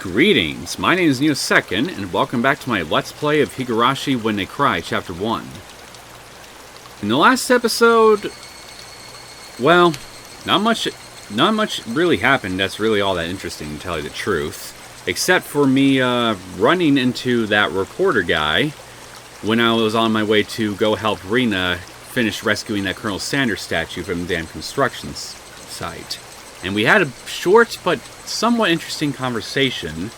Greetings, my name is Neosekken, and welcome back to my Let's Play of Higurashi When They Cry, Chapter 1. In the last episode, well, not much really happened that's really all that interesting, to tell you the truth. Except for me running into that reporter guy when I was on my way to go help Rena finish rescuing that Colonel Sanders statue from the damn construction site. And we had a short but somewhat interesting conversation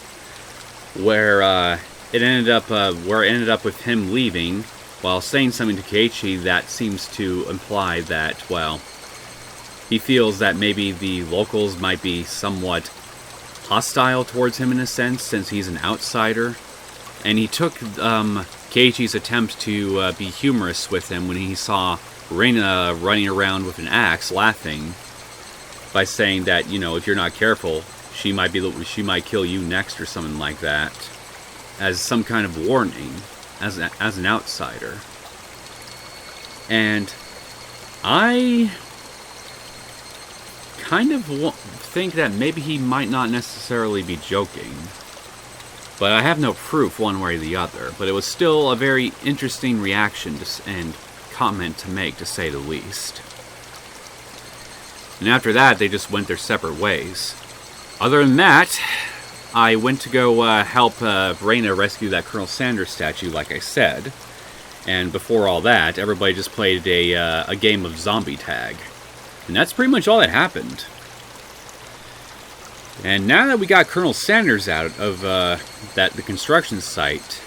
where it ended up with him leaving while saying something to Keiichi that seems to imply that, well, he feels that maybe the locals might be somewhat hostile towards him in a sense, since he's an outsider. And he took Keiichi's attempt to be humorous with him when he saw Rena running around with an axe, laughing, by saying that, you know, if you're not careful, she might kill you next or something like that, as some kind of warning, as an outsider. And I kind of think that maybe he might not necessarily be joking, but I have no proof one way or the other. But it was still a very interesting reaction and comment to make, to say the least. And after that, they just went their separate ways. Other than that, I went to go help Rena rescue that Colonel Sanders statue, like I said. And before all that, everybody just played a game of zombie tag. And that's pretty much all that happened. And now that we got Colonel Sanders out of the construction site,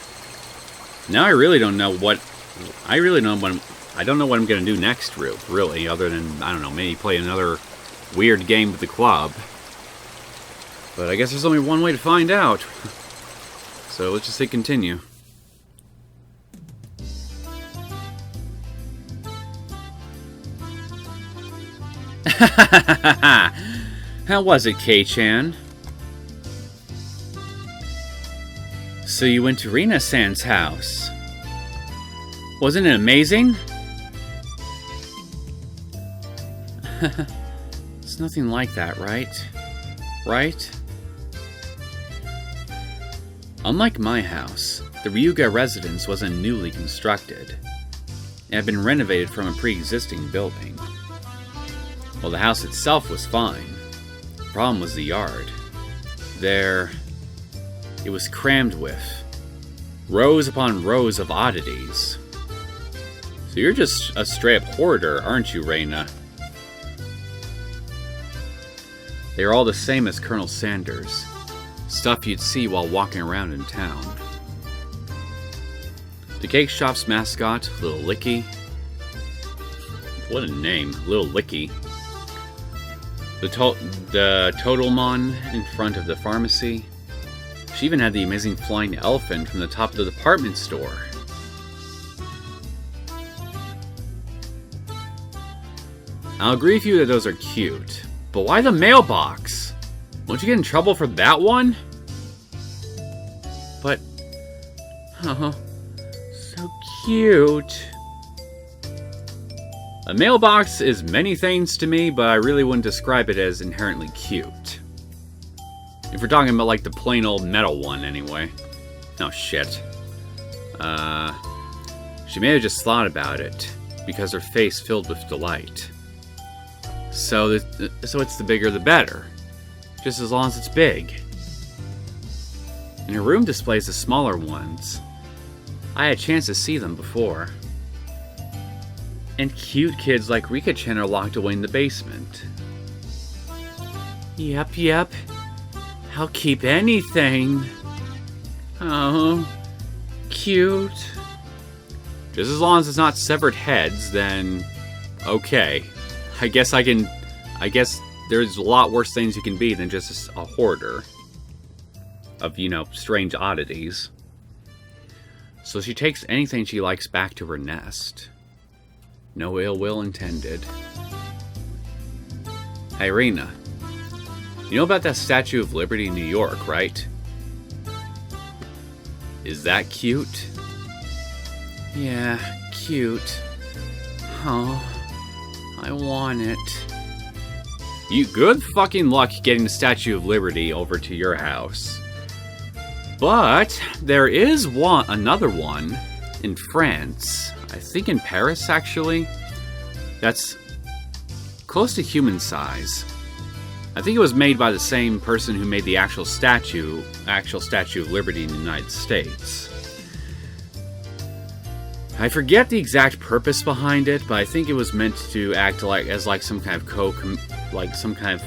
now I don't know what I'm going to do next, really, other than, I don't know, maybe play another weird game with the club. But I guess there's only one way to find out. So let's just hit continue. How was it, Kei-chan? So you went to Rena-san's house. Wasn't it amazing? It's nothing like that, right? Right? Unlike my house, the Ryuga residence wasn't newly constructed. It had been renovated from a pre-existing building. Well, the house itself was fine. The problem was the yard. It was crammed with rows upon rows of oddities. So you're just a straight-up hoarder, aren't you, Rena? They are all the same as Colonel Sanders. Stuff you'd see while walking around in town. The cake shop's mascot, Little Licky. What a name, Little Licky. The Totemon in front of the pharmacy. She even had the amazing flying elephant from the top of the department store. I'll agree with you that those are cute. But why the mailbox? Won't you get in trouble for that one? But, oh, so cute. A mailbox is many things to me, but I really wouldn't describe it as inherently cute. If we're talking about like the plain old metal one, anyway. Oh shit. She may have just thought about it, because her face filled with delight. So it's the bigger the better. Just as long as it's big. And her room displays the smaller ones. I had a chance to see them before. And cute kids like Rika-chan are locked away in the basement. Yep. I'll keep anything. Oh, cute. Just as long as it's not severed heads, then okay. I guess there's a lot worse things you can be than just a hoarder of, you know, strange oddities. So she takes anything she likes back to her nest. No ill will intended. Hey, Rena. You know about that Statue of Liberty in New York, right? Is that cute? Yeah, cute. Oh, I want it. You good fucking luck getting the Statue of Liberty over to your house. But there is another one in France. I think in Paris, actually. That's close to human size. I think it was made by the same person who made the actual Statue of Liberty in the United States. I forget the exact purpose behind it, but I think it was meant to act as some kind of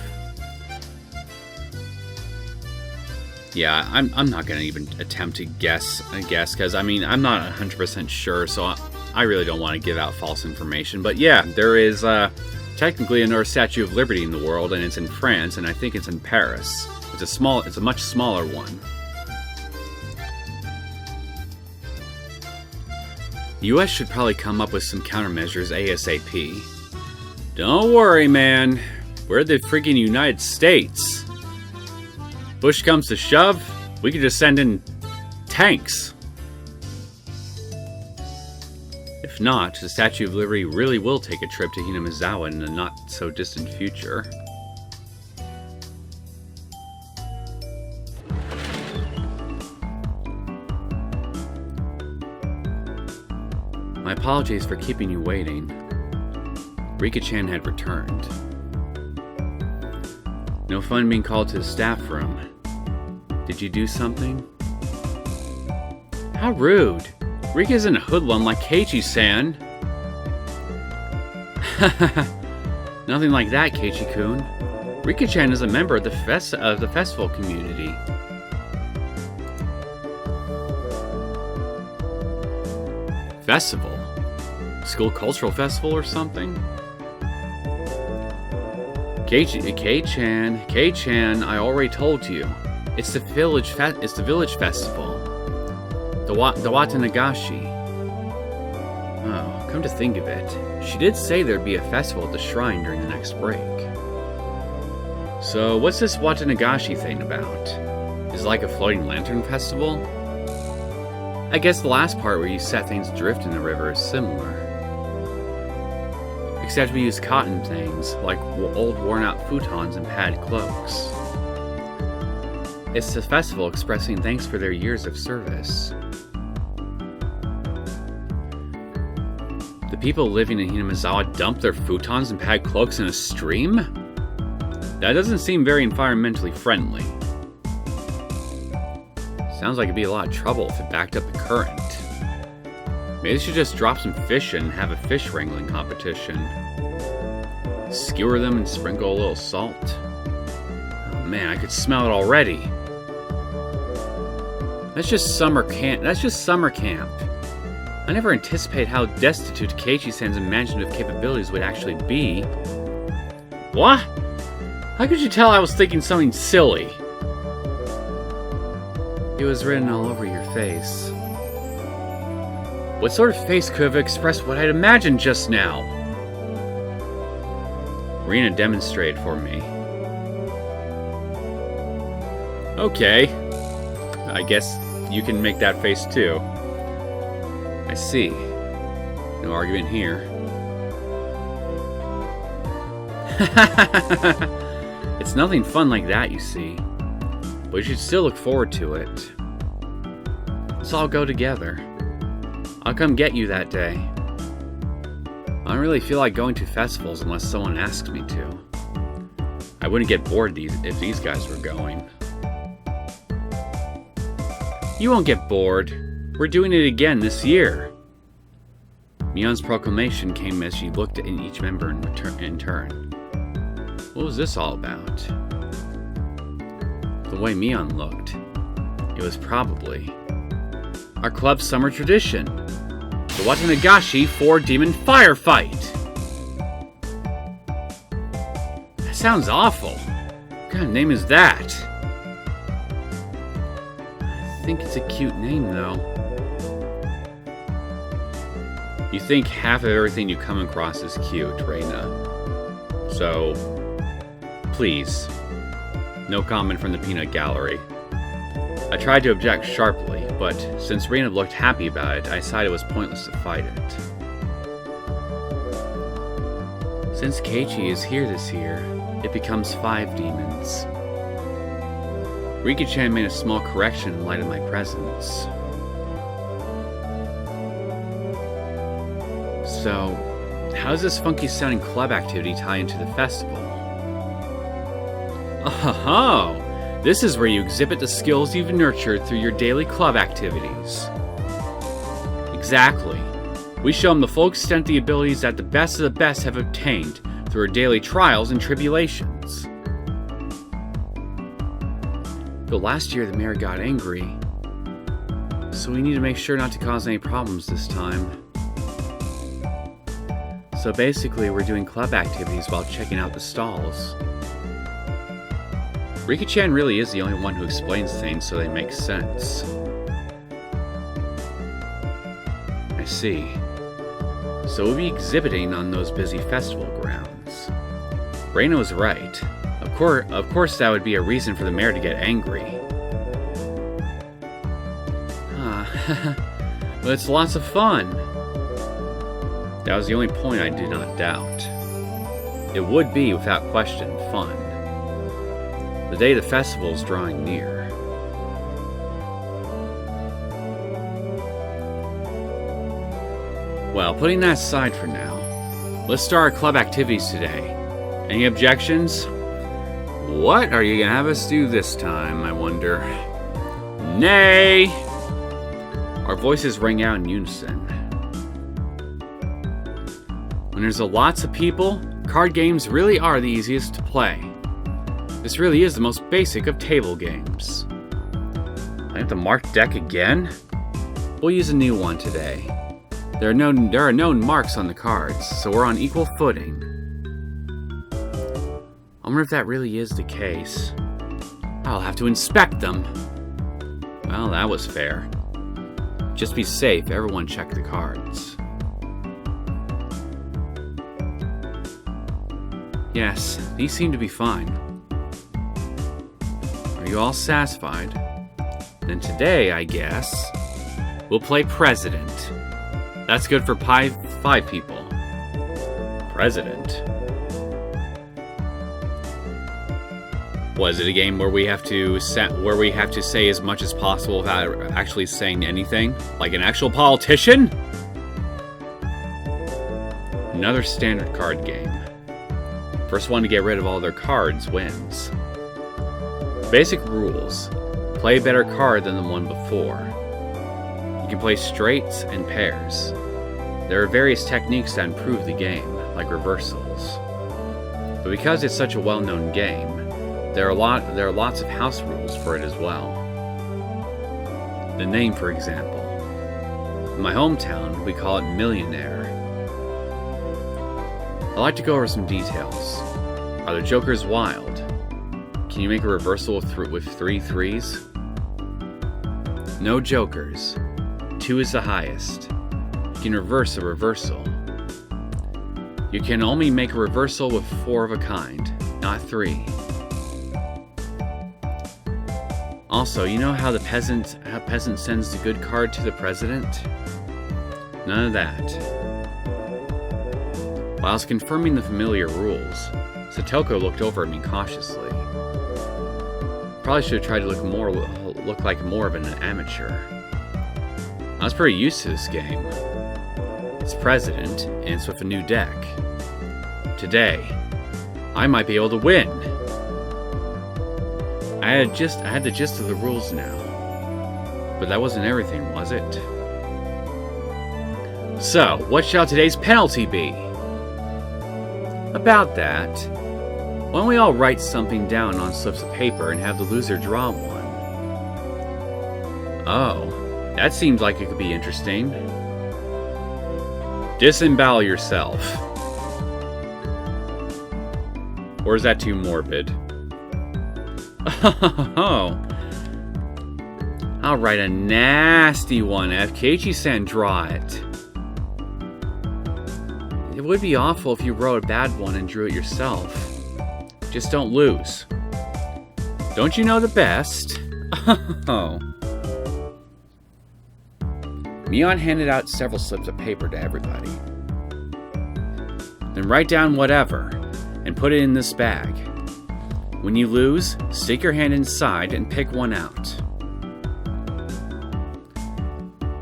yeah, I'm not gonna even attempt to guess, because I mean I'm not 100% sure, so I really don't want to give out false information. But yeah, there is technically another Statue of Liberty in the world, and it's in France, and I think it's in Paris. It's a much smaller one. The US should probably come up with some countermeasures ASAP. Don't worry, man. We're the freaking United States. Push comes to shove, we could just send in tanks. If not, the Statue of Liberty really will take a trip to Hinamizawa in the not-so-distant future. My apologies for keeping you waiting. Rika-chan had returned. No fun being called to the staff room. Did you do something? How rude! Rika isn't a hoodlum like Keiichi-san. Nothing like that, Keiichi-kun. Rika-chan is a member of the festival community. Festival? School cultural festival or something? Kei-chan, I already told you. It's the village festival. The Watanagashi. Oh, come to think of it, she did say there'd be a festival at the shrine during the next break. So, what's this Watanagashi thing about? Is it like a floating lantern festival? I guess the last part where you set things adrift in the river is similar. Except we use cotton things, like old worn-out futons and padded cloaks. It's the festival expressing thanks for their years of service. The people living in Hinamizawa dump their futons and padded cloaks in a stream? That doesn't seem very environmentally friendly. Sounds like it'd be a lot of trouble if it backed up the current. Maybe they should just drop some fish in and have a fish wrangling competition. Skewer them and sprinkle a little salt. Oh man, I could smell it already. That's just summer camp. I never anticipated how destitute Keiichi-san's imaginative capabilities would actually be. What? How could you tell I was thinking something silly? It was written all over your face. What sort of face could have expressed what I'd imagined just now? Rena demonstrated for me. Okay. I guess you can make that face too. I see. No argument here. It's nothing fun like that, you see. But you should still look forward to it. Let's all go together. I'll come get you that day. I don't really feel like going to festivals unless someone asks me to. I wouldn't get bored if these guys were going. You won't get bored. We're doing it again this year. Mion's proclamation came as she looked at each member in turn. What was this all about? The way Mion looked, it was probably our club's summer tradition, the Watanagashi 4-demon firefight. That sounds awful. What kind of name is that? I think it's a cute name, though. You think half of everything you come across is cute, Rena. So, please, no comment from the peanut gallery. I tried to object sharply, but since Rena looked happy about it, I decided it was pointless to fight it. Since Keiichi is here this year, it becomes 5 demons. Rika-chan made a small correction in light of my presence. So, how does this funky-sounding club activity tie into the festival? Oh, this is where you exhibit the skills you've nurtured through your daily club activities. Exactly. We show them the full extent of the abilities that the best of the best have obtained through our daily trials and tribulations. But last year the mayor got angry, so we need to make sure not to cause any problems this time. So basically we're doing club activities while checking out the stalls. Rika-chan really is the only one who explains things so they make sense. I see. So we'll be exhibiting on those busy festival grounds. Rena was right. Of course that would be a reason for the mayor to get angry. But it's lots of fun. That was the only point I did not doubt. It would be, without question, fun. The day of the festival is drawing near. Well, putting that aside for now, let's start our club activities today. Any objections? What are you gonna have us do this time, I wonder? Nay! Our voices rang out in unison. When there's lots of people, card games really are the easiest to play. This really is the most basic of table games. I have to mark deck again? We'll use a new one today. There are known marks on the cards, so we're on equal footing. I wonder if that really is the case. I'll have to inspect them. Well, that was fair. Just be safe, everyone check the cards. Yes, these seem to be fine. Are you all satisfied? Then today, I guess, we'll play President. That's good for five people. President? Was it a game where we have to say as much as possible without actually saying anything? Like an actual politician? Another standard card game. First one to get rid of all their cards wins. Basic rules. Play a better card than the one before. You can play straights and pairs. There are various techniques that improve the game, like reversals. But because it's such a well-known game, there are lots of house rules for it as well. The name, for example. In my hometown, we call it Millionaire. I'd like to go over some details. Are the jokers wild? Can you make a reversal with 3 threes? No jokers. 2 is the highest. You can reverse a reversal. You can only make a reversal with 4 of a kind, not 3. Also, you know how peasant sends the good card to the president? None of that. While I was confirming the familiar rules, Satoko looked over at me cautiously. Probably should have tried to look like more of an amateur. I was pretty used to this game. It's President, and it's with a new deck. Today, I might be able to win. I had the gist of the rules now. But that wasn't everything, was it? So, what shall today's penalty be? About that, why don't we all write something down on slips of paper and have the loser draw one? Oh, that seems like it could be interesting. Disembowel yourself. Or is that too morbid? Oh, I'll write a nasty one. Have Keiichi-san draw it. It would be awful if you wrote a bad one and drew it yourself. Just don't lose. Don't you know the best? Oh. Mion handed out several slips of paper to everybody. Then write down whatever, and put it in this bag. When you lose, stick your hand inside and pick one out.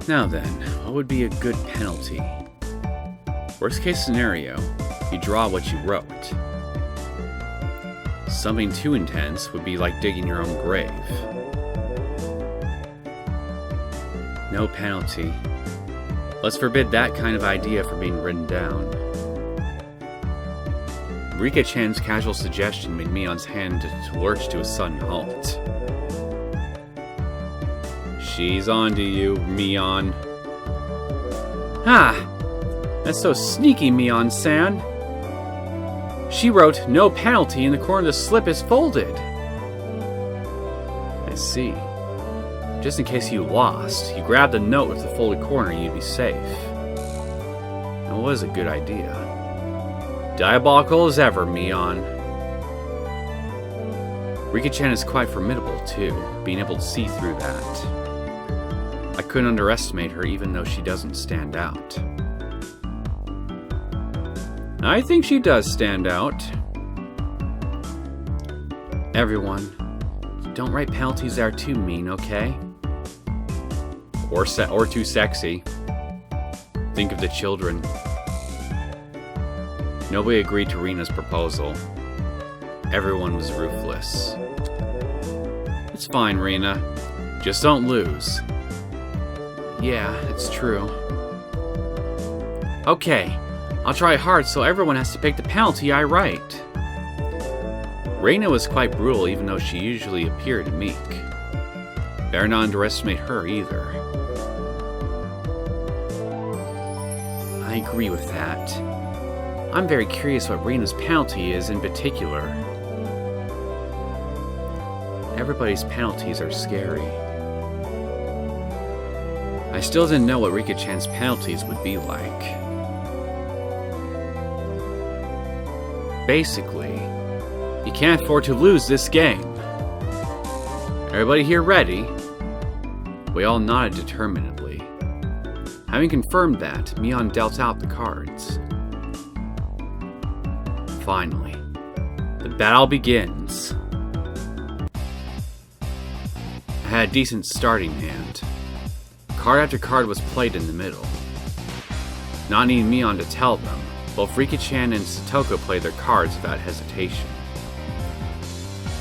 Now then, what would be a good penalty? Worst case scenario, you draw what you wrote. Something too intense would be like digging your own grave. No penalty. Let's forbid that kind of idea from being written down. Rika-chan's casual suggestion made Mion's hand to lurch to a sudden halt. She's on to you, Mion. Ha! That's so sneaky, Mion-san. She wrote, "No penalty," in the corner of the slip is folded. I see. Just in case you lost, you grabbed the note with the folded corner and you'd be safe. That was a good idea. Diabolical as ever, Mion. Rika-chan is quite formidable, too, being able to see through that. I couldn't underestimate her even though she doesn't stand out. I think she does stand out. Everyone, don't write penalties that are too mean, okay? Or too sexy. Think of the children. Nobody agreed to Rena's proposal. Everyone was ruthless. It's fine, Rena. Just don't lose. Yeah, it's true. Okay, I'll try hard so everyone has to pick the penalty I write. Rena was quite brutal even though she usually appeared meek. Better not underestimate her either. I agree with that. I'm very curious what Rena's penalty is in particular. Everybody's penalties are scary. I still didn't know what Rika-chan's penalties would be like. Basically, you can't afford to lose this game. Everybody here ready? We all nodded determinedly. Having confirmed that, Mion dealt out the cards. Finally, the battle begins. I had a decent starting hand. Card after card was played in the middle. Not needing Mion to tell them, both Rika-chan and Satoko played their cards without hesitation.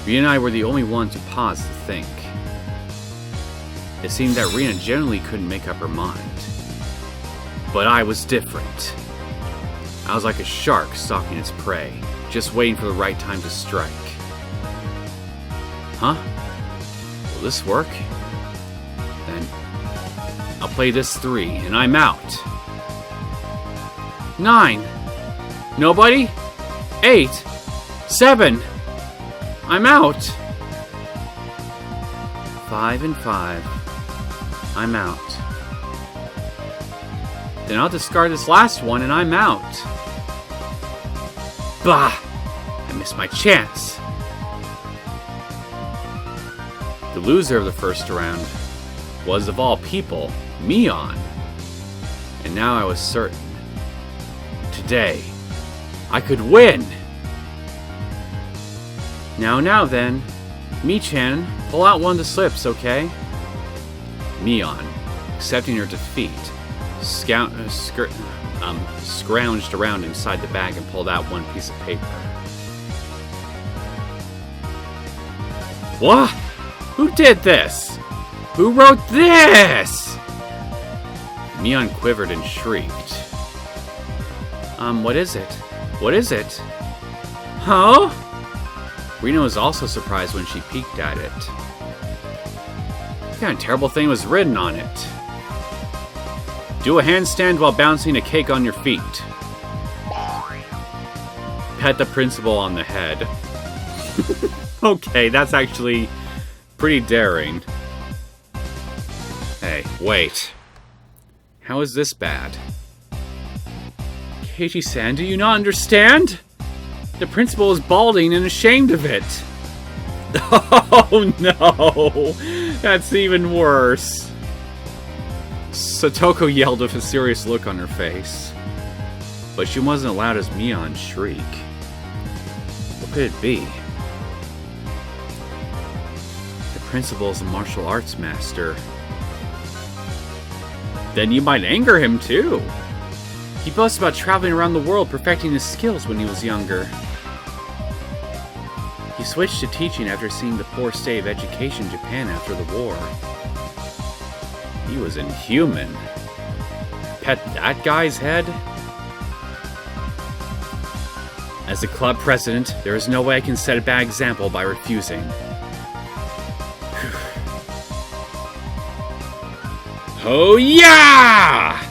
Rena and I were the only ones who paused to think. It seemed that Rena generally couldn't make up her mind. But I was different. I was like a shark stalking its prey, just waiting for the right time to strike. Huh? Will this work? Then I'll play this 3, and I'm out. 9. Nobody? 8. 7. I'm out. 5 and 5. I'm out. Then I'll discard this last one and I'm out. Bah! I missed my chance. The loser of the first round was, of all people, Mion. And now I was certain. Today, I could win! Now then, Mi-chan, pull out one of the slips, okay? Mion, accepting her defeat, scrounged around inside the bag and pulled out one piece of paper. What? Who did this? Who wrote this? Mion quivered and shrieked. What is it? What is it? Huh? Rena was also surprised when she peeked at it. What kind of terrible thing was written on it? Do a handstand while bouncing a cake on your feet. Pet the principal on the head. Okay, that's actually pretty daring. Hey, wait. How is this bad? Keiichi-san, do you not understand? The principal is balding and ashamed of it. Oh no! That's even worse. Satoko yelled with a serious look on her face. But she wasn't loud as Mion shriek. What could it be? principal is a martial arts master. Then you might anger him too. He boasts about traveling around the world perfecting his skills when he was younger. He switched to teaching after seeing the poor state of education in Japan after the war. He was inhuman. Pet that guy's head? As the club president, there is no way I can set a bad example by refusing. Oh yeah!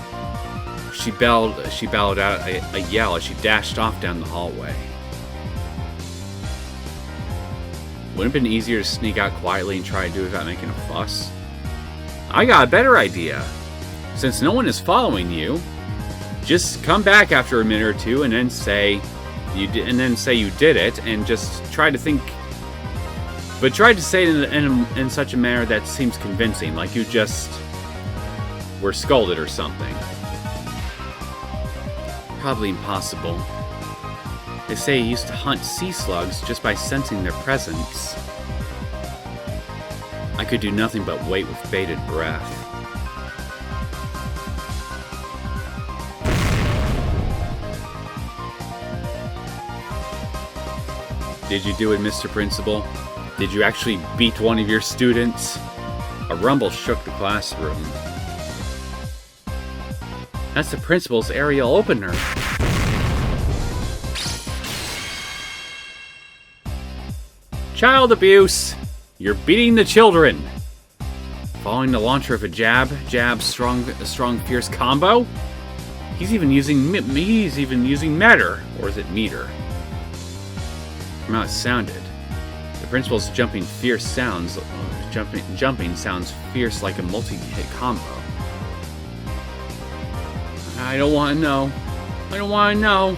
She bellowed out a yell as she dashed off down the hallway. Wouldn't it have been easier to sneak out quietly and try to do it without making a fuss? I got a better idea. Since no one is following you, just come back after a minute or two and then say you did it, and just try to think. But try to say it in such a manner that seems convincing, like you just were scolded or something. Probably impossible. They say he used to hunt sea slugs just by sensing their presence. I could do nothing but wait with bated breath. Did you do it, Mr. Principal? Did you actually beat one of your students? A rumble shook the classroom. That's the principal's aerial opener. Child abuse! You're beating the children! Following the launcher of a jab, strong, fierce combo? He's even using meter. Or is it meter? From how it sounded. The principal's jumping sounds fierce like a multi-hit combo. I don't want to know. I don't want to know.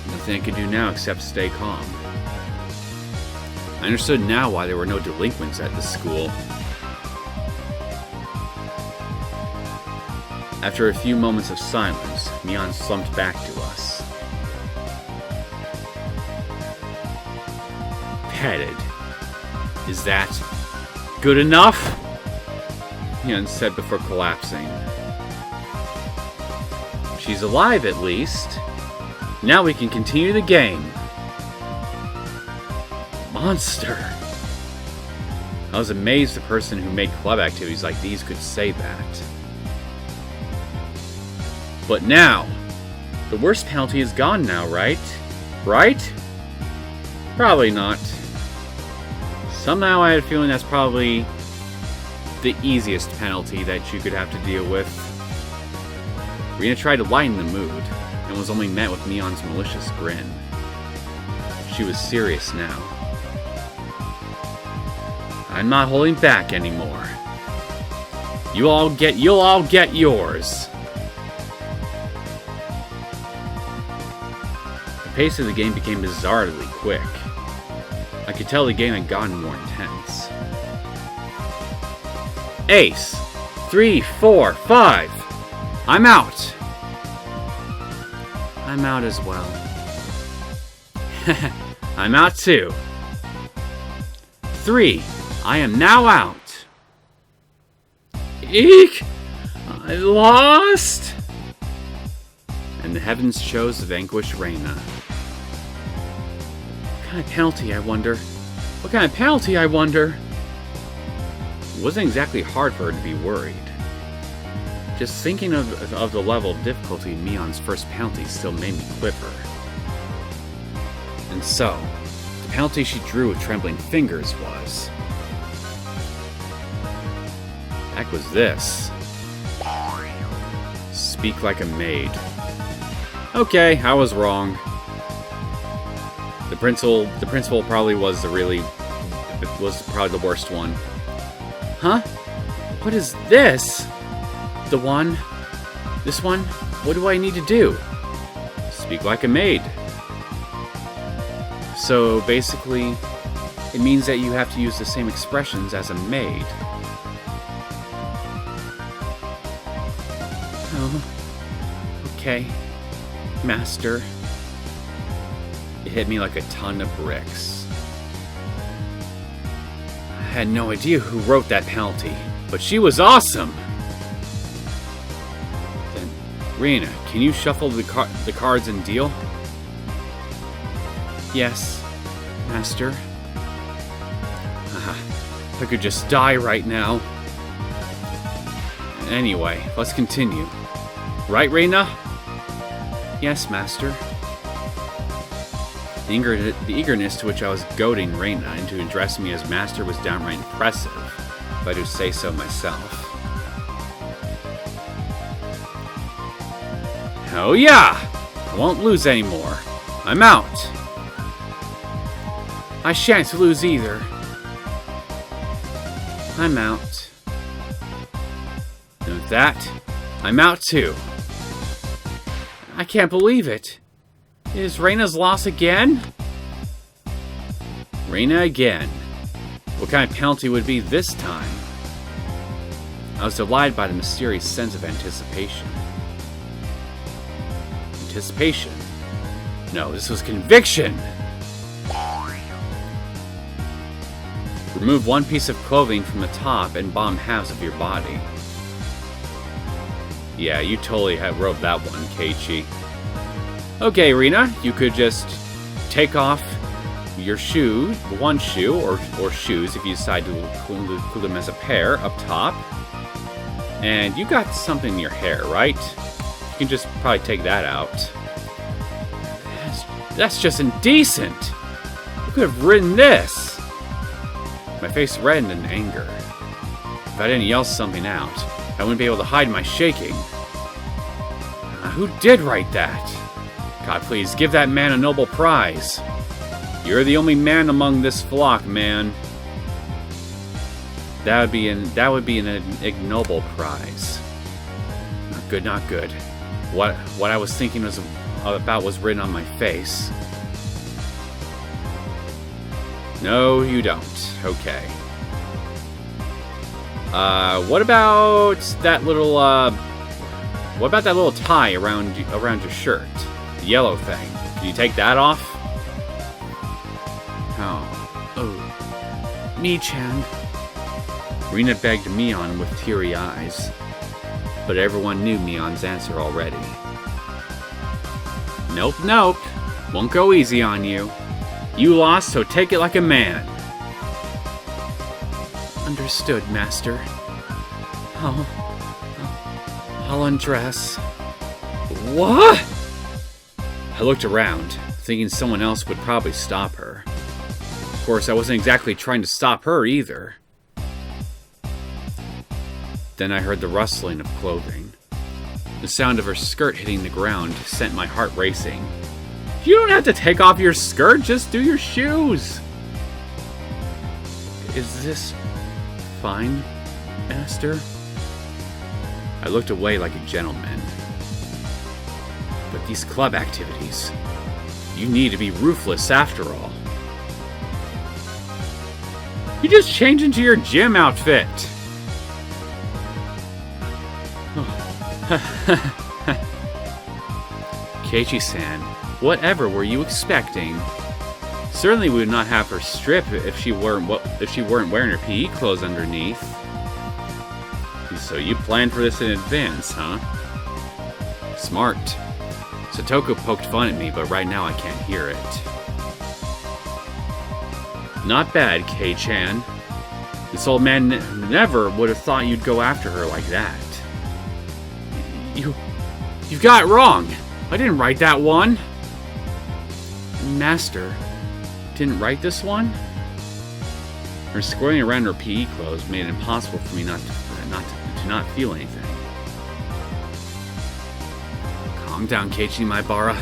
Nothing I can do now except stay calm. I understood now why there were no delinquents at the school. After a few moments of silence, Mion slumped back to us. Petted. Is that good enough? Mion said before collapsing. She's alive at least. Now we can continue the game. Monster. I was amazed the person who made club activities like these could say that. But now, the worst penalty is gone now, right? Right? Probably not. Somehow I had a feeling that's probably the easiest penalty that you could have to deal with. Rena tried to lighten the mood, and was only met with Mion's malicious grin. She was serious now. I'm not holding back anymore. You'll all get yours. The pace of the game became bizarrely quick. I could tell the game had gotten more intense. Ace! 3, 4, 5! I'm out! I'm out as well. I'm out too. 3. I am now out. Eek! I lost! And the heavens chose to vanquish Rena. What kind of penalty, I wonder? What kind of penalty, I wonder? It wasn't exactly hard for her to be worried. Just thinking of the level of difficulty in Mion's first penalty still made me quiver. And so, the penalty she drew with trembling fingers was... heck was this? Speak like a maid. Okay, I was wrong. The principal probably was probably the worst one. Huh? What is this? The one? This one? What do I need to do? Speak like a maid. So basically, it means that you have to use the same expressions as a maid. Oh. Okay. Master. It hit me like a ton of bricks. had no idea who wrote that penalty, but she was awesome! Then, Rena, can you shuffle the cards and deal? Yes, Master. I could just die right now. Anyway, let's continue. Right, Rena? Yes, Master. The eagerness to which I was goading Rena into addressing me as Master was downright impressive, if I do say so myself. Oh yeah! I won't lose anymore. I'm out. I shan't lose either. I'm out. And with that, I'm out too. I can't believe it. Is Rena's loss again? Rena again. What kind of penalty would it be this time? I was delighted by the mysterious sense of anticipation. Anticipation? No, this was conviction! Remove one piece of clothing from the top and bottom halves of your body. Yeah, you totally wrote that one, Keiichi. Okay, Rena, you could just take off your shoe, one shoe, or shoes if you decide to include them as a pair up top. And you got something in your hair, right? You can just probably take that out. That's just indecent! You could have written this! My face reddened in anger. If I didn't yell something out, I wouldn't be able to hide my shaking. Who did write that? God, please, give that man a noble prize. You're the only man among this flock, man. That would be an ignoble prize. Not good, not good. What I was thinking about was written on my face. No, you don't. Okay. What about that little tie around your shirt? The yellow thing. Can you take that off? Oh, me-chan. Rena begged Mion with teary eyes, but everyone knew Mion's answer already. Nope, nope. Won't go easy on you. You lost, so take it like a man. Understood, Master. I'll undress. What? I looked around, thinking someone else would probably stop her. Of course, I wasn't exactly trying to stop her either. Then I heard the rustling of clothing. The sound of her skirt hitting the ground sent my heart racing. You don't have to take off your skirt, just do your shoes! Is this fine, Master? I looked away like a gentleman. But these club activities, you need to be ruthless after all. You just change into your gym outfit! Keiichi-san, whatever were you expecting? Certainly we would not have her strip if she weren't wearing her PE clothes underneath. So you planned for this in advance, huh? Smart. Satoko poked fun at me, but right now I can't hear it. Not bad, Kei-chan. This old man never would have thought you'd go after her like that. You've got it wrong. I didn't write that one. Master didn't write this one? Her squirreling around her PE clothes made it impossible for me to not feel anything. Calm down, Keiichi Maibara.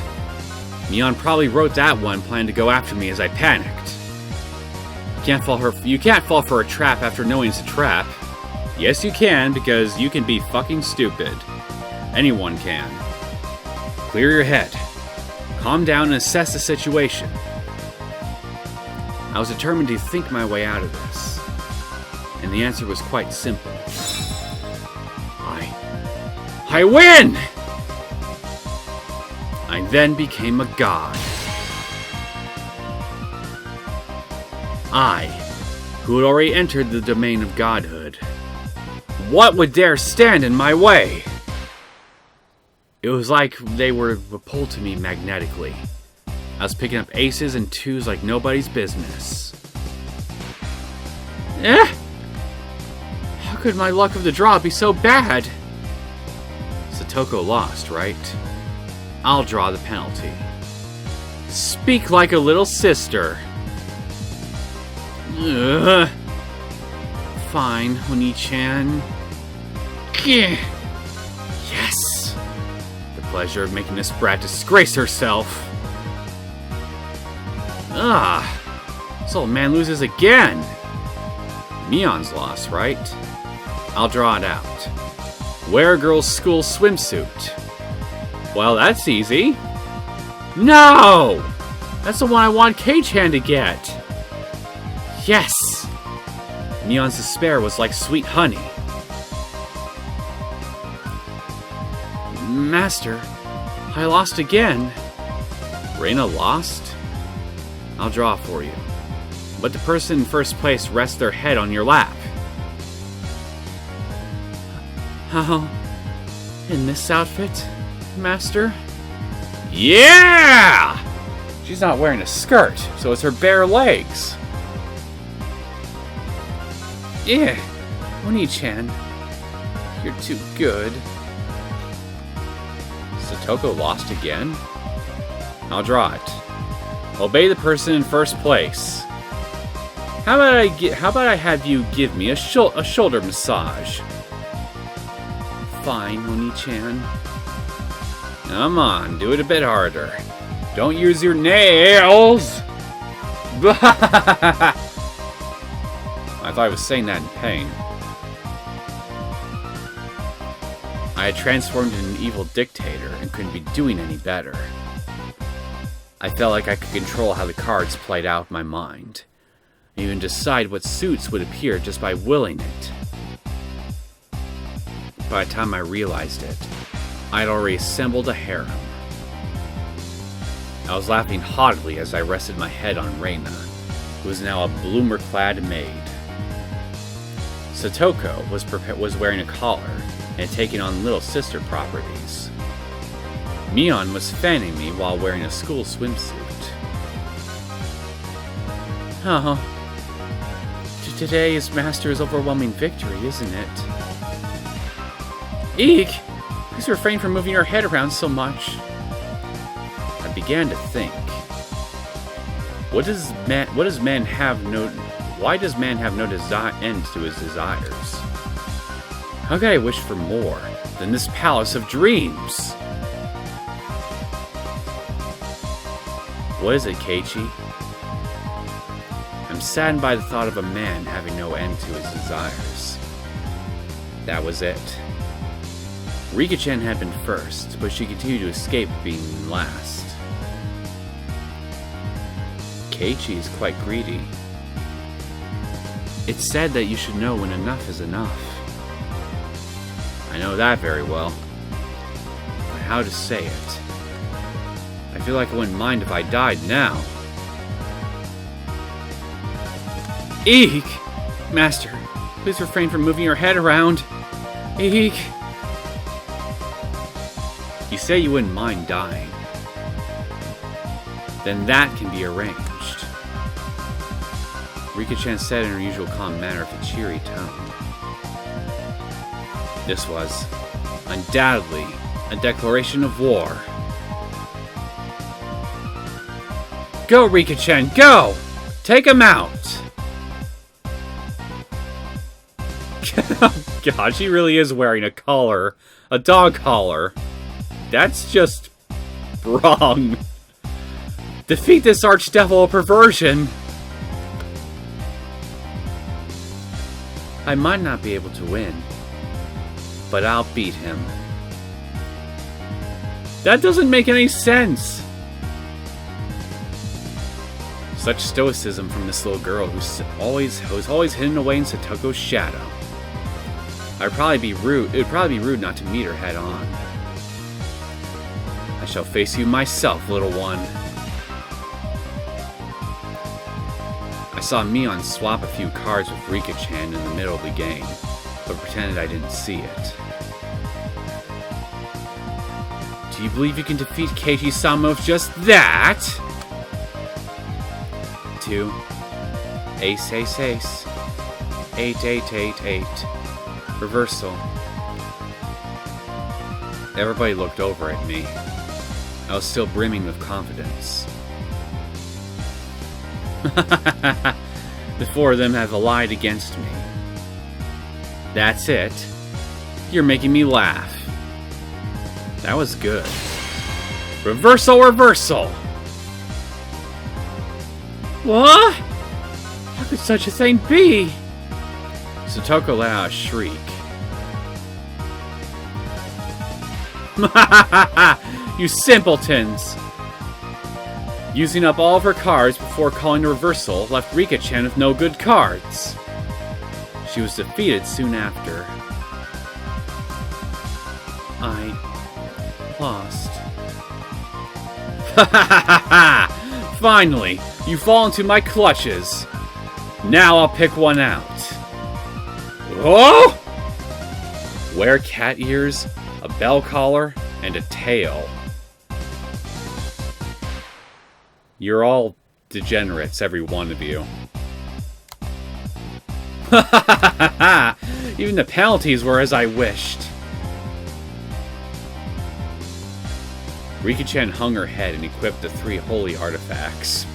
Mion probably wrote that one planning to go after me as I panicked. You can't fall for a trap after knowing it's a trap. Yes, you can, because you can be fucking stupid. Anyone can. Clear your head. Calm down and assess the situation. I was determined to think my way out of this. And the answer was quite simple. I win! I then became a god. I who had already entered the domain of godhood. What would dare stand in my way? It was like they were pulled to me magnetically. I was picking up aces and twos like nobody's business. How could my luck of the draw be so bad? Satoko lost, right? I'll draw the penalty. Speak like a little sister. Ugh. Fine, Oni-chan. Yes! The pleasure of making this brat disgrace herself. This old man loses again. Mion's loss, right? I'll draw it out. Wear a girl's school swimsuit. Well, that's easy. No! That's the one I want Keiichi to get. Yes! Mion's despair was like sweet honey. Master, I lost again. Rena lost? I'll draw for you. Let the person in first place rest their head on your lap. How? In this outfit, Master? Yeah! She's not wearing a skirt, so it's her bare legs. Yeah, Oni-chan, you're too good. Satoko lost again? I'll draw it. Obey the person in first place. How about I have you give me a shoulder massage? Fine, Oni-chan. Come on, do it a bit harder. Don't use your nails! I thought I was saying that in pain. I had transformed into an evil dictator and couldn't be doing any better. I felt like I could control how the cards played out in my mind, and even decide what suits would appear just by willing it. By the time I realized it, I had already assembled a harem. I was laughing haughtily as I rested my head on Rena, who was now a bloomer-clad maid. Satoko was wearing a collar and taking on little sister properties. Mion was fanning me while wearing a school swimsuit. Oh, today is Master's overwhelming victory, isn't it? Eek! Please refrain from moving your head around so much. I began to think. Why does man have no end to his desires? How could I wish for more than this palace of dreams? What is it, Keiichi? I'm saddened by the thought of a man having no end to his desires. That was it. Rika-chan had been first, but she continued to escape being last. Keiichi is quite greedy. It's said that you should know when enough is enough. I know that very well. But how to say it? I feel like I wouldn't mind if I died now. Eek! Master, please refrain from moving your head around. Eek! You say you wouldn't mind dying. Then that can be arranged. Rika-chan said in her usual calm manner with a cheery tone. This was, undoubtedly, a declaration of war. Go, Rika-chan, go! Take him out! Oh god, she really is wearing a collar. A dog collar. That's just wrong. Defeat this archdevil of perversion. I might not be able to win, but I'll beat him. That doesn't make any sense. Such stoicism from this little girl who's always hidden away in Satoko's shadow. It would probably be rude not to meet her head on. I shall face you myself, little one. I saw Mion swap a few cards with Rika-chan in the middle of the game, but pretended I didn't see it. Do you believe you can defeat Keiichi-sama with just that? 2. Ace, ace, ace. 8, 8, 8, 8. Reversal. Everybody looked over at me. I was still brimming with confidence. The 4 of them have lied against me. That's it. You're making me laugh. That was good. Reversal, reversal! What? How could such a thing be? Satoko let out a shriek. You simpletons! Using up all of her cards before calling a reversal left Rika-chan with no good cards. She was defeated soon after. I lost. Finally, you fall into my clutches. Now I'll pick one out. Oh! Wear cat ears, a bell collar, and a tail. You're all degenerates, every one of you. Even the penalties were as I wished. Rika-chan hung her head and equipped the 3 holy artifacts.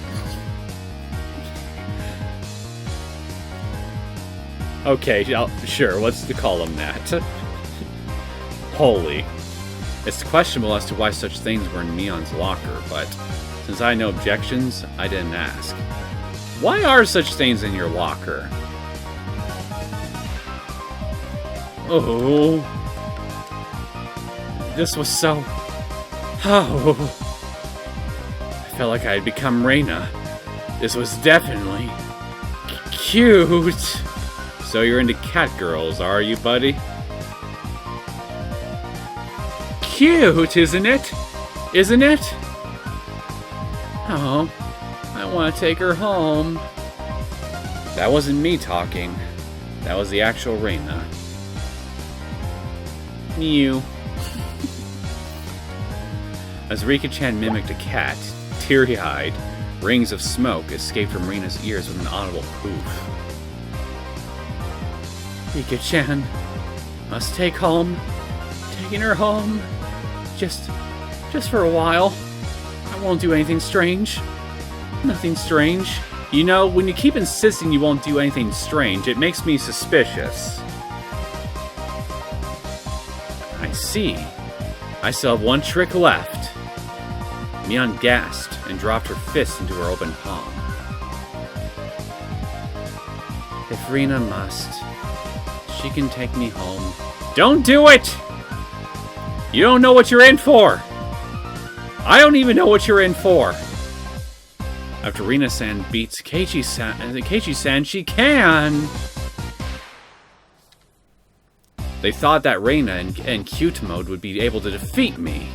Okay, sure, let's call them that. Holy. It's questionable as to why such things were in Mion's locker, but since I had no objections, I didn't ask. Why are such things in your locker? Oh. This was so... Oh. I felt like I had become Rena. This was definitely... cute. So you're into cat girls, are you, buddy? Cute, isn't it? Isn't it? Oh, I want to take her home. That wasn't me talking. That was the actual Rena. Mew. As Rika-chan mimicked a cat, teary-eyed, rings of smoke escaped from Rena's ears with an audible poof. Rika-chan must take home. Taking her home. Just for a while. I won't do anything strange. Nothing strange. You know, when you keep insisting you won't do anything strange, it makes me suspicious. I see. I still have one trick left. Mion gasped and dropped her fist into her open palm. If Rena must, she can take me home. Don't do it! You don't know what you're in for! I don't even know what you're in for! After Rena-san beats Keiichi-san, she can! They thought that Rena in cute mode would be able to defeat me.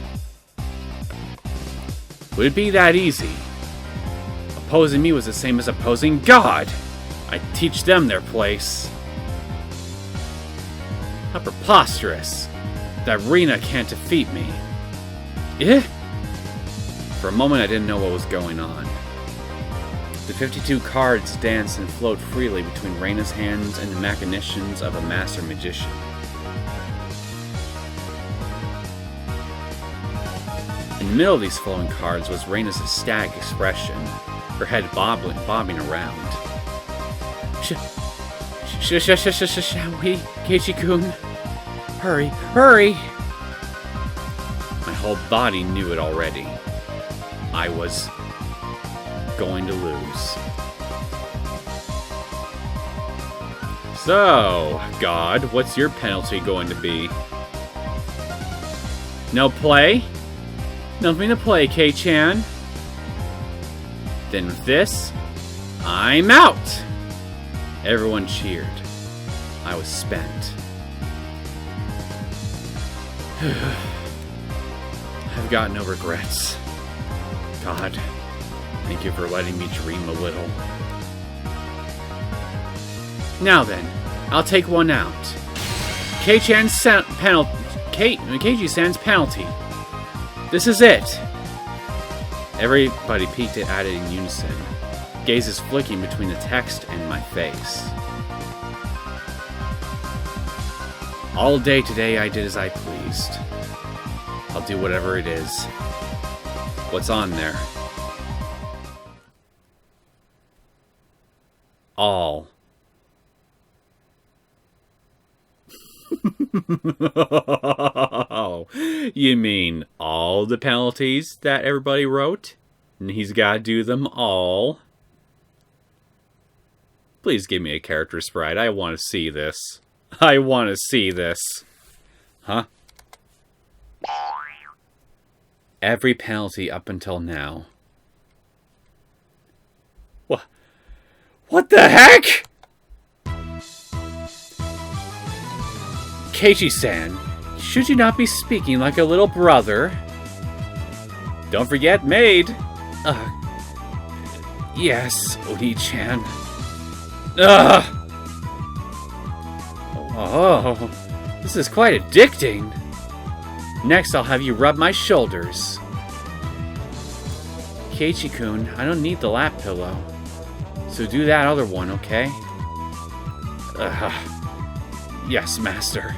Would it be that easy? Opposing me was the same as opposing God! I'd teach them their place. How preposterous! That Rena can't defeat me. Eh? For a moment I didn't know what was going on. The 52 cards danced and flowed freely between Rena's hands and the machinations of a master magician. In the middle of these flowing cards was Rena's ecstatic expression, her head bobbing around. Shall we, Keiichi-kun? Hurry, hurry! My whole body knew it already. I was going to lose. So, God, what's your penalty going to be? No play? Nothing to play, Kei-chan. Then with this, I'm out! Everyone cheered. I was spent. I've got no regrets. God, thank you for letting me dream a little. Now then, I'll take one out. Keiichi-san's penalty. This is it. Everybody peeked at it in unison, gazes flicking between the text and my face. All day today I did as I pleased. I'll do whatever it is. What's on there? All. You mean all the penalties that everybody wrote? And he's got to do them all? Please give me a character sprite. I want to see this. I want to see this. Huh? Every penalty up until now. What the heck? Keiichi-san, should you not be speaking like a little brother? Don't forget maid. Yes, Oni-chan. Oh, this is quite addicting. Next, I'll have you rub my shoulders. Keiichi-kun, I don't need the lap pillow. So do that other one, okay? Yes, master.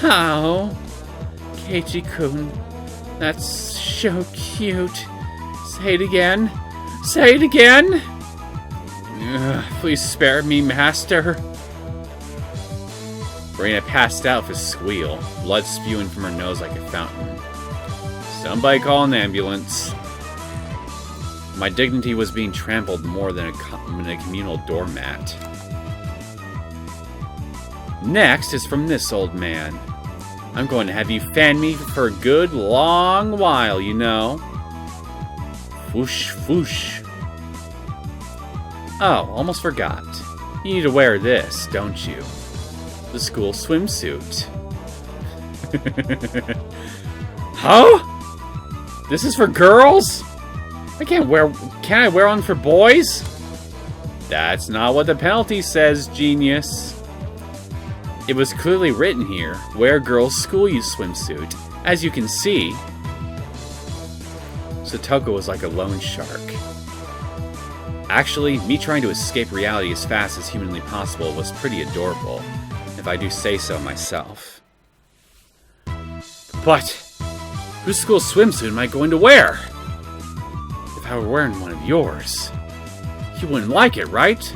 How? Keiichi-kun, that's so cute. Say it again. Say it again! Please spare me, master. Rena passed out with a squeal, blood spewing from her nose like a fountain. Somebody call an ambulance. My dignity was being trampled more than a communal doormat. Next is from this old man. I'm going to have you fan me for a good long while, you know. Whoosh, whoosh. Oh, almost forgot. You need to wear this, don't you? The school swimsuit. Huh? This is for girls? Can I wear one for boys? That's not what the penalty says, genius. It was clearly written here, wear girls' school use swimsuit. As you can see, Satoko was like a loan shark. Actually, me trying to escape reality as fast as humanly possible was pretty adorable, if I do say so myself. But, whose school swimsuit am I going to wear? If I were wearing one of yours, you wouldn't like it, right?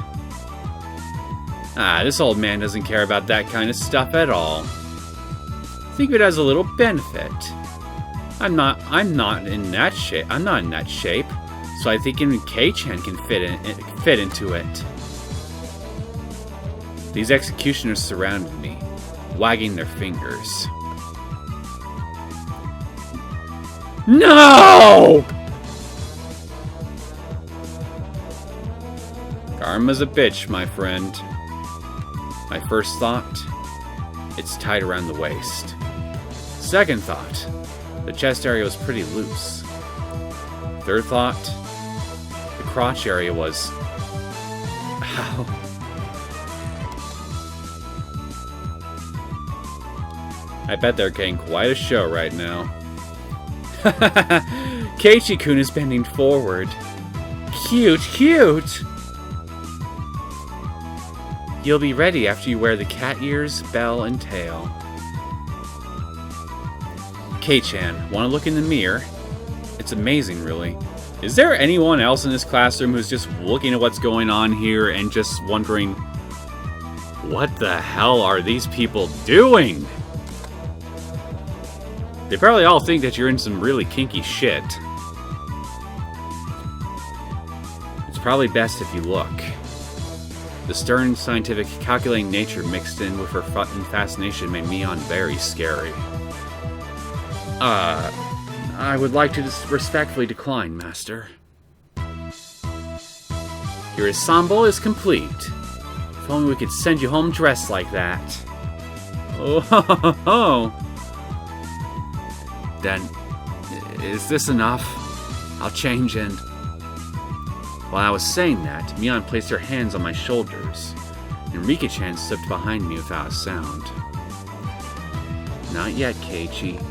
This old man doesn't care about that kind of stuff at all. Think of it as a little benefit. I'm not in that shape. I'm not in that shape, so I think even Kei-chan can fit into it. These executioners surrounded me, wagging their fingers. No! Karma's a bitch, my friend. My first thought, it's tied around the waist. Second thought, the chest area was pretty loose. Third thought, the crotch area was... Ow. I bet they're getting quite a show right now. Keiichi-kun is bending forward. Cute, cute! You'll be ready after you wear the cat ears, bell, and tail. Kei-chan, want to look in the mirror? It's amazing, really. Is there anyone else in this classroom who's just looking at what's going on here and just wondering, what the hell are these people doing? They probably all think that you're in some really kinky shit. It's probably best if you look. The stern, scientific, calculating nature mixed in with her fascination made Mion very scary. I would like to respectfully decline, Master. Your ensemble is complete. If only we could send you home dressed like that. Oh, ho, ho, ho. Then, is this enough? I'll change and... While I was saying that, Mion placed her hands on my shoulders, and Rika-chan slipped behind me without a sound. Not yet, Keiichi.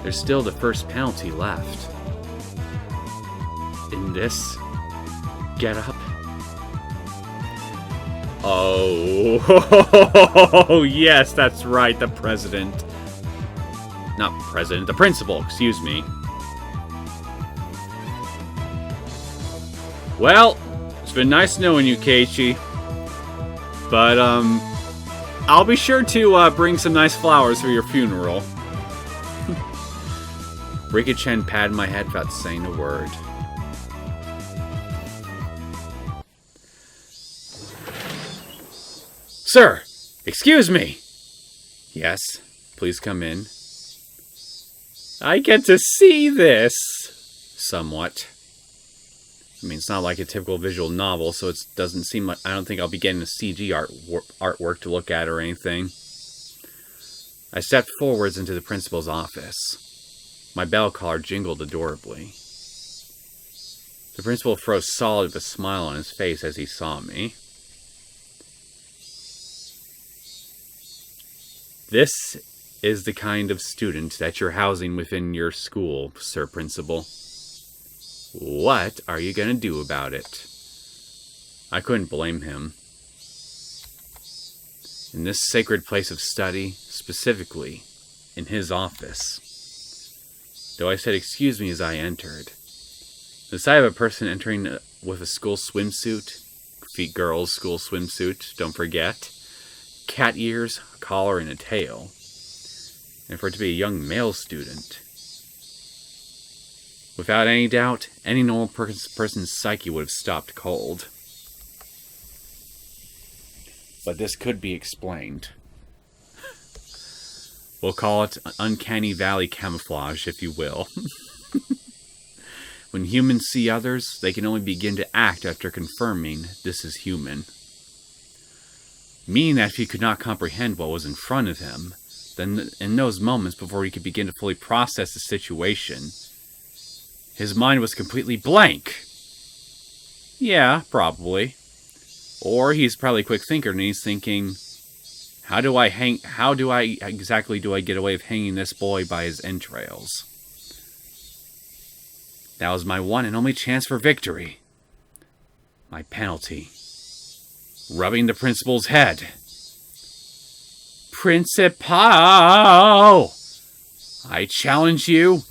There's still the first penalty left. In this get-up? Oh, yes, that's right, the president. Not president, the principal, excuse me. Well, it's been nice knowing you, Keiichi. But, I'll be sure to bring some nice flowers for your funeral. Rika-chan patted my head without saying a word. Sir, excuse me. Yes, please come in. I get to see this. Somewhat. I mean, it's not like a typical visual novel, so it doesn't seem like... I don't think I'll be getting a CG artwork to look at or anything. I stepped forwards into the principal's office. My bell collar jingled adorably. The principal froze solid with a smile on his face as he saw me. This is the kind of student that you're housing within your school, Sir Principal. What are you going to do about it? I couldn't blame him. In this sacred place of study, specifically in his office. Though I said excuse me as I entered. The sight of a person entering with a school swimsuit, feet girls school swimsuit, don't forget, cat ears, a collar, and a tail, and for it to be a young male student. Without any doubt, any normal person's psyche would have stopped cold. But this could be explained. We'll call it uncanny valley camouflage, if you will. When humans see others, they can only begin to act after confirming this is human. Meaning that if he could not comprehend what was in front of him, then in those moments before he could begin to fully process the situation, his mind was completely blank. Yeah, probably. Or he's probably a quick thinker and he's thinking, how do I exactly get away with hanging this boy by his entrails? That was my one and only chance for victory. My penalty. Rubbing the principal's head. Principal! I challenge you.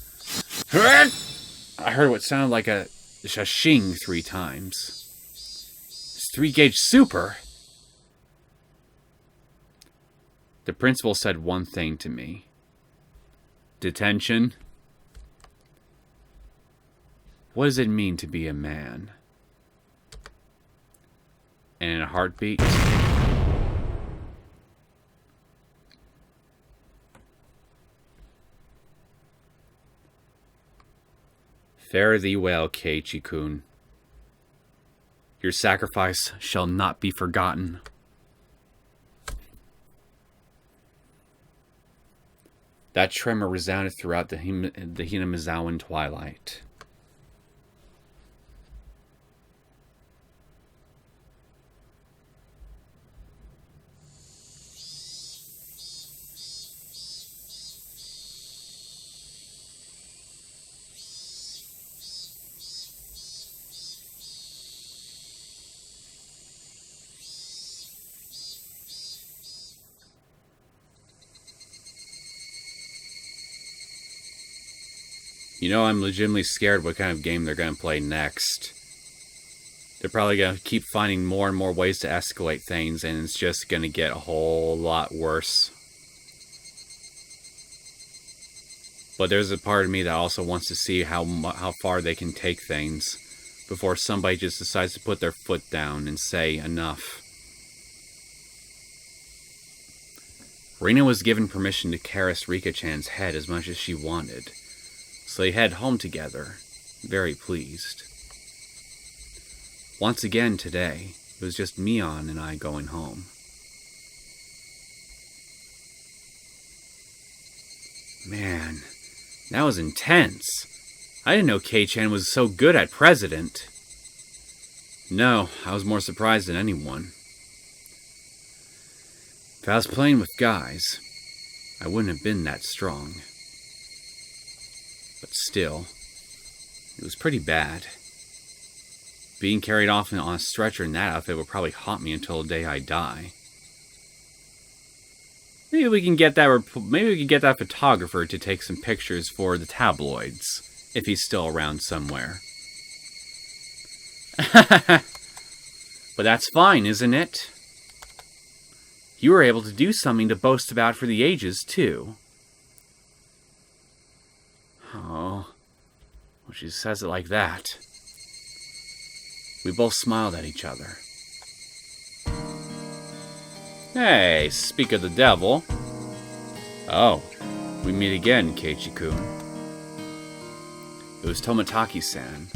I heard what sounded like a shing 3 times. It's 3-gauge super. The principal said one thing to me. Detention. What does it mean to be a man? And in a heartbeat, fare thee well, Keiichi-kun. Your sacrifice shall not be forgotten. That tremor resounded throughout the Hinamizawan twilight. You know, I'm legitimately scared what kind of game they're going to play next. They're probably going to keep finding more and more ways to escalate things, and it's just going to get a whole lot worse. But there's a part of me that also wants to see how far they can take things before somebody just decides to put their foot down and say enough. Rena was given permission to caress Rika-chan's head as much as she wanted. So they head home together, very pleased. Once again today, it was just Mion and I going home. Man, that was intense. I didn't know Kei-chan was so good at President. No, I was more surprised than anyone. If I was playing with guys, I wouldn't have been that strong. But still, it was pretty bad. Being carried off on a stretcher in that outfit would probably haunt me until the day I die. Maybe we can get that photographer to take some pictures for the tabloids, if he's still around somewhere. But that's fine, isn't it? You were able to do something to boast about for the ages, too. Oh, well, she says it like that. We both smiled at each other. Hey, speak of the devil. Oh, we meet again, Keiichi-kun. It was Tomitake-san.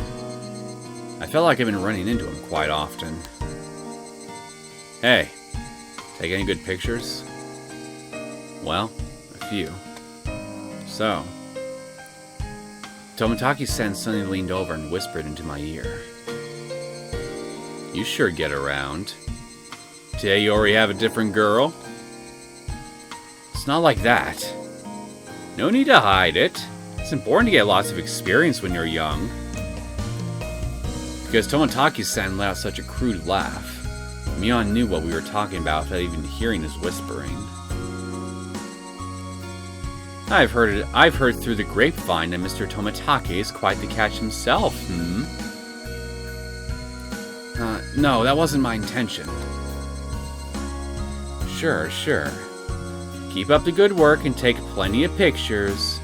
I felt like I've been running into him quite often. Hey, take any good pictures? Well, a few. So, Tomitake-san suddenly leaned over and whispered into my ear. You sure get around. Today you already have a different girl? It's not like that. No need to hide it. It's important to get lots of experience when you're young. Because Tomitake-san let out such a crude laugh, Mion knew what we were talking about without even hearing his whispering. I've heard through the grapevine that Mr. Tomitake is quite the catch himself, No, that wasn't my intention. Sure. Keep up the good work and take plenty of pictures.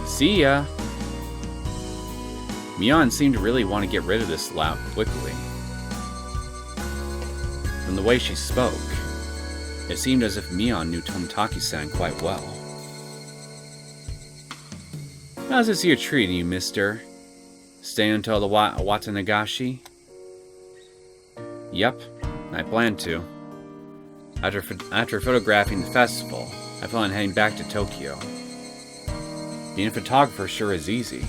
See ya. Mion seemed to really want to get rid of this laugh quickly. From the way she spoke, it seemed as if Mion knew Tomitake-san quite well. How's this here treating you, mister? Stay until the Watanagashi? Yep, I plan to. After photographing the festival, I plan on heading back to Tokyo. Being a photographer sure is easy.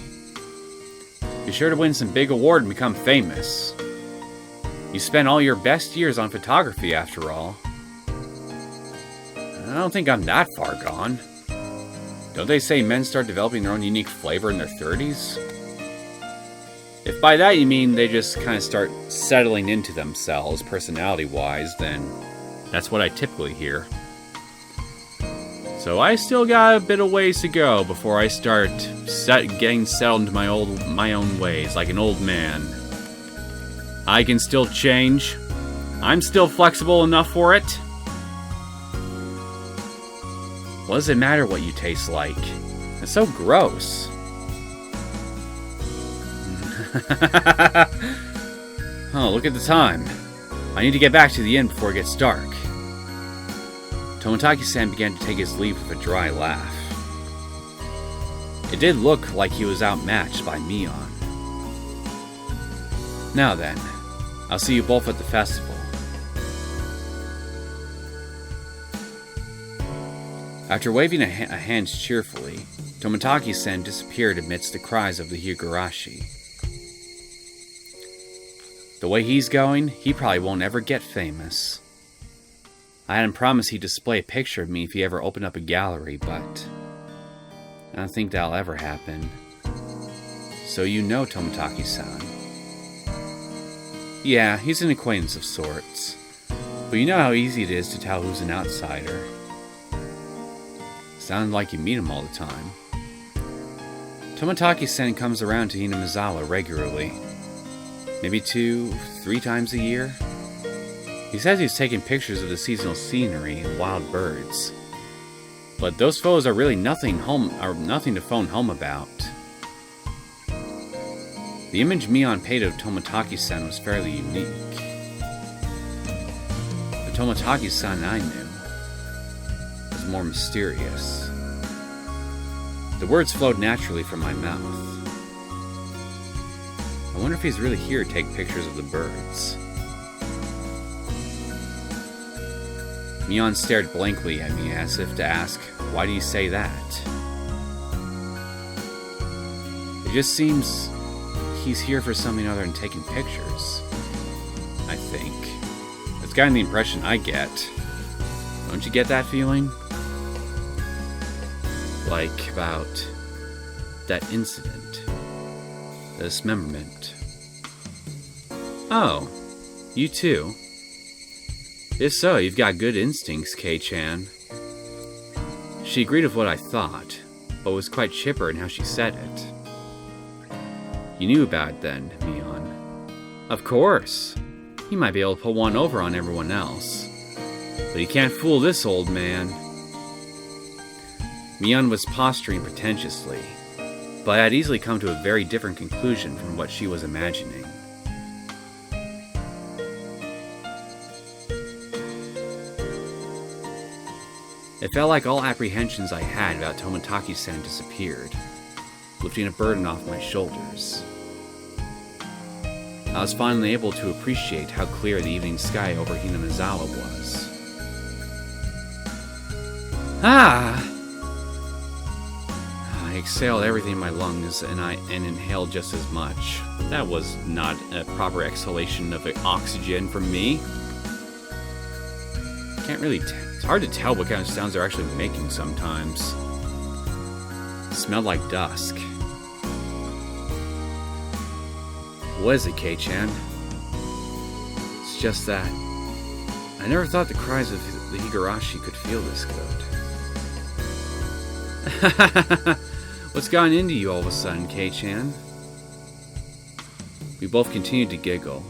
Be sure to win some big award and become famous. You spent all your best years on photography, after all. I don't think I'm that far gone. Don't they say men start developing their own unique flavor in their 30s? If by that you mean they just kind of start settling into themselves personality-wise, then that's what I typically hear. So I still got a bit of ways to go before I start getting settled into my own ways, like an old man. I can still change. I'm still flexible enough for it. What does it matter what you taste like? It's so gross. Oh, look at the time. I need to get back to the inn before it gets dark. Tomitake-san began to take his leave with a dry laugh. It did look like he was outmatched by Mion. Now then, I'll see you both at the festival. After waving a hand cheerfully, Tomitake-san disappeared amidst the cries of the Higurashi. The way he's going, he probably won't ever get famous. I had him promise he'd display a picture of me if he ever opened up a gallery, but I don't think that'll ever happen. So you know Tomitake-san. Yeah, he's an acquaintance of sorts, but you know how easy it is to tell who's an outsider. Sounds like you meet him all the time. Tomitake-san comes around to Hinamizawa regularly. Maybe 2-3 times a year. He says he's taking pictures of the seasonal scenery and wild birds. But those photos are really nothing to phone home about. The image Mion painted of Tomitake-san was fairly unique. The Tomitake-san I knew was more mysterious. The words flowed naturally from my mouth. I wonder if he's really here to take pictures of the birds. Mion stared blankly at me as if to ask, why do you say that? It just seems he's here for something other than taking pictures. It's kind of the impression I get. Don't you get that feeling? Like about that incident. The dismemberment. Oh, you too? If so, you've got good instincts, Kei-chan. She agreed with what I thought, but was quite chipper in how she said it. You knew about it then, Mion. Of course. He might be able to put one over on everyone else. But he can't fool this old man. Mion was posturing pretentiously, but had easily come to a very different conclusion from what she was imagining. It felt like all apprehensions I had about Tomitake-san disappeared, lifting a burden off my shoulders. I was finally able to appreciate how clear the evening sky over Hinamizawa was. I exhaled everything in my lungs and inhaled just as much. That was not a proper exhalation of oxygen from me. Can't really it's hard to tell what kind of sounds they're actually making sometimes. It smelled like dusk. What is it, Kei-chan? It's just that I never thought the cries of the Higurashi could feel this good. What's gotten into you all of a sudden, Kei-chan? We both continued to giggle,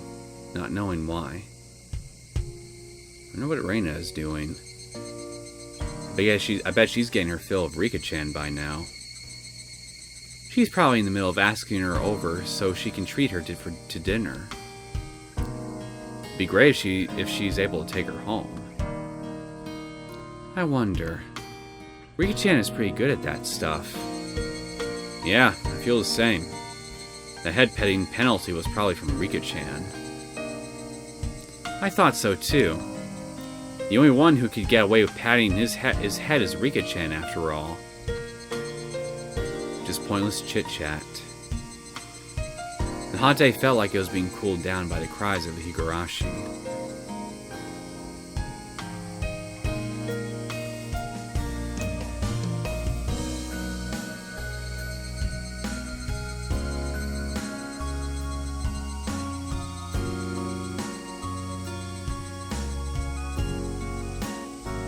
not knowing why. I wonder what Rena is doing. I bet she's getting her fill of Rika-chan by now. She's probably in the middle of asking her over so she can treat her to dinner. It'd be great if she's able to take her home. I wonder. Rika-chan is pretty good at that stuff. Yeah, I feel the same. The head-petting penalty was probably from Rika-chan. I thought so too. The only one who could get away with patting his head is Rika-chan after all. Just pointless chit-chat. The hate felt like it was being cooled down by the cries of the Higurashi.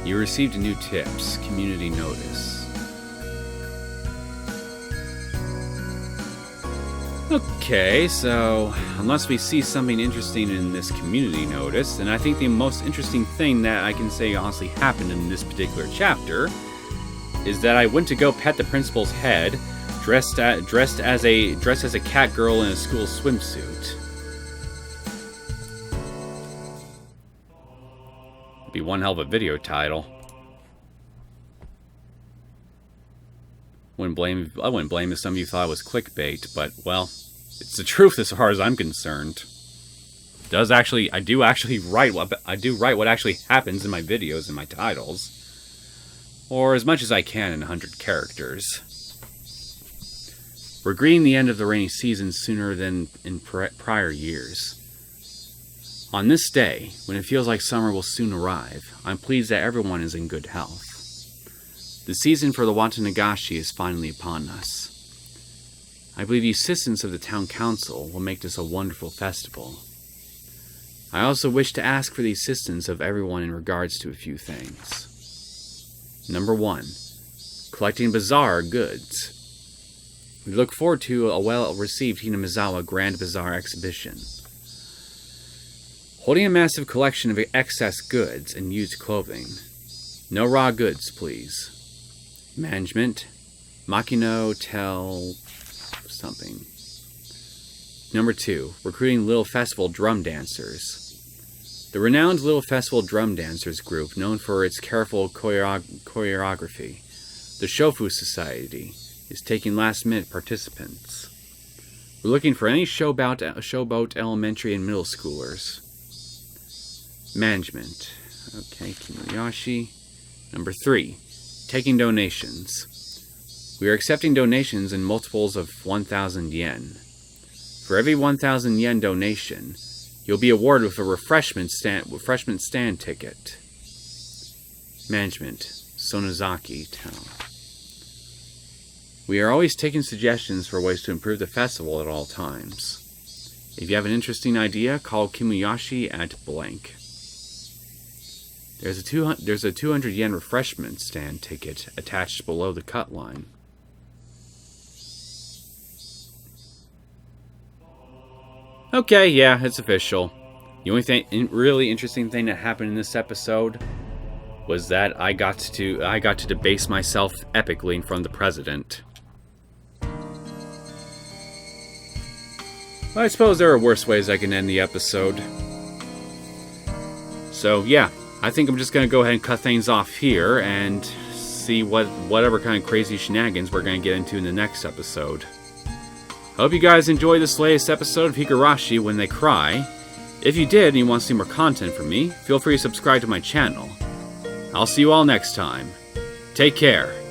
You received a new tips, community notice. Okay, so unless we see something interesting in this community notice, then I think the most interesting thing that I can say honestly happened in this particular chapter is that I went to go pet the principal's head, dressed as a cat girl in a school swimsuit. Be one hell of a video title. I wouldn't blame if some of you thought it was clickbait, but well, it's the truth as far as I'm concerned. I do write what actually happens in my videos and my titles, or as much as I can in 100 characters. We're greeting the end of the rainy season sooner than in prior years. On this day, when it feels like summer will soon arrive, I'm pleased that everyone is in good health. The season for the Watanagashi is finally upon us. I believe the assistance of the town council will make this a wonderful festival. I also wish to ask for the assistance of everyone in regards to a few things. Number 1, collecting bazaar goods. We look forward to a well-received Hinamizawa Grand Bazaar exhibition. Holding a massive collection of excess goods and used clothing. No raw goods, please. Management. Makino tell something. Number 2, recruiting Little Festival drum dancers. The renowned Little Festival drum dancers group, known for its careful choreography, the Shofu Society, is taking last-minute participants. We're looking for any showboat elementary and middle schoolers. Management. Okay, Kimiyashi. Number 3, taking donations. We are accepting donations in multiples of 1,000 yen. For every 1,000 yen donation, You'll be awarded with a refreshment stand ticket. Management, Sonozaki Town. We are always taking suggestions for ways to improve the festival at all times. If you have an interesting idea, call Kimuyashi at blank. There's a 200 yen refreshment stand ticket attached below the cut line. Okay, yeah, it's official. The only really interesting thing that happened in this episode was that I got to debase myself epically in front of the president. I suppose there are worse ways I can end the episode. So yeah, I think I'm just going to go ahead and cut things off here and see whatever kind of crazy shenanigans we're going to get into in the next episode. Hope you guys enjoyed this latest episode of Higurashi When They Cry. If you did and you want to see more content from me, feel free to subscribe to my channel. I'll see you all next time. Take care.